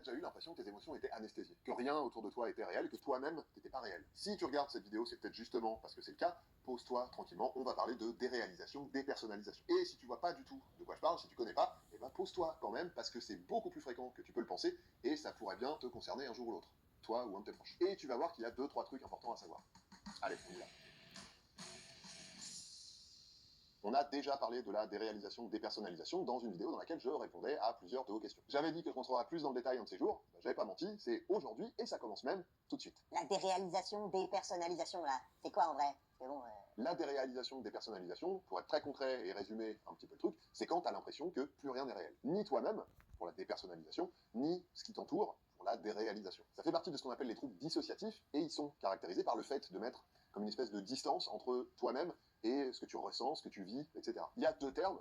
déjà eu l'impression que tes émotions étaient anesthésiées, que rien autour de toi était réel et que toi-même t'étais pas réel. Si tu regardes cette vidéo, c'est peut-être justement parce que c'est le cas. Pose-toi tranquillement, on va parler de déréalisation, dépersonnalisation. Et si tu vois pas du tout de quoi je parle, si tu connais pas, eh ben pose-toi quand même parce que c'est beaucoup plus fréquent que tu peux le penser et ça pourrait bien te concerner un jour ou l'autre, toi ou un de tes proches. Et tu vas voir qu'il y a 2-3 trucs importants à savoir. Allez, on y va. On a déjà parlé de la déréalisation, dépersonnalisation dans une vidéo dans laquelle je répondais à plusieurs de vos questions. J'avais dit que je rentrerai plus dans le détail un de ces jours, j'avais pas menti, c'est aujourd'hui et ça commence même tout de suite. La déréalisation, dépersonnalisation, là, c'est quoi en vrai? Mais bon, La déréalisation, dépersonnalisation, pour être très concret et résumer un petit peu le truc, c'est quand t'as l'impression que plus rien n'est réel. Ni toi-même, pour la dépersonnalisation, ni ce qui t'entoure, pour la déréalisation. Ça fait partie de ce qu'on appelle les troubles dissociatifs, et ils sont caractérisés par le fait de mettre comme une espèce de distance entre toi-même et ce que tu ressens, ce que tu vis, etc. Il y a deux termes,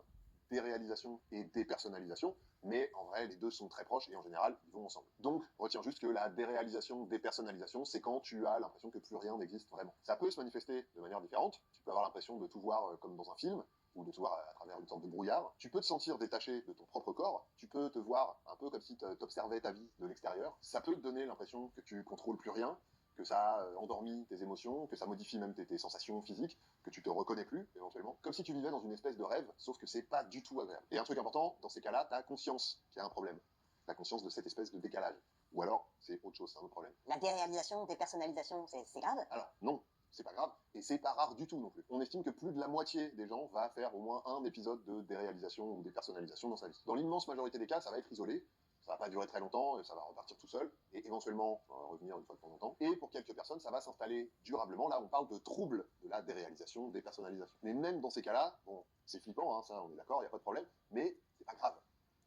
déréalisation et dépersonnalisation, mais en vrai, les deux sont très proches et en général, ils vont ensemble. Donc, retiens juste que la déréalisation, dépersonnalisation, c'est quand tu as l'impression que plus rien n'existe vraiment. Ça peut se manifester de manière différente. Tu peux avoir l'impression de tout voir comme dans un film, ou de tout voir à travers une sorte de brouillard. Tu peux te sentir détaché de ton propre corps. Tu peux te voir un peu comme si t'observais ta vie de l'extérieur. Ça peut te donner l'impression que tu contrôles plus rien, que ça a endormi tes émotions, que ça modifie même tes sensations physiques, que tu te reconnais plus, éventuellement. Comme si tu vivais dans une espèce de rêve, sauf que c'est pas du tout agréable. Et un truc important, dans ces cas-là, t'as conscience qu'il y a un problème. T'as conscience de cette espèce de décalage. Ou alors, c'est autre chose, c'est un autre problème. la déréalisation, dépersonnalisation, c'est grave? Alors, non, c'est pas grave, et c'est pas rare du tout non plus. On estime que plus de la moitié des gens va faire au moins un épisode de déréalisation ou dépersonnalisation dans sa vie. Dans l'immense majorité des cas, ça va être isolé, ça va pas durer très longtemps, ça va repartir tout seul, et éventuellement, ça va revenir une fois de temps en temps. Et pour quelques personnes, ça va s'installer durablement. Là, on parle de troubles de la déréalisation, dépersonnalisation. Mais même dans ces cas-là, bon, c'est flippant, hein, ça, on est d'accord, il n'y a pas de problème, mais c'est pas grave.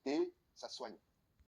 Et ça se soigne.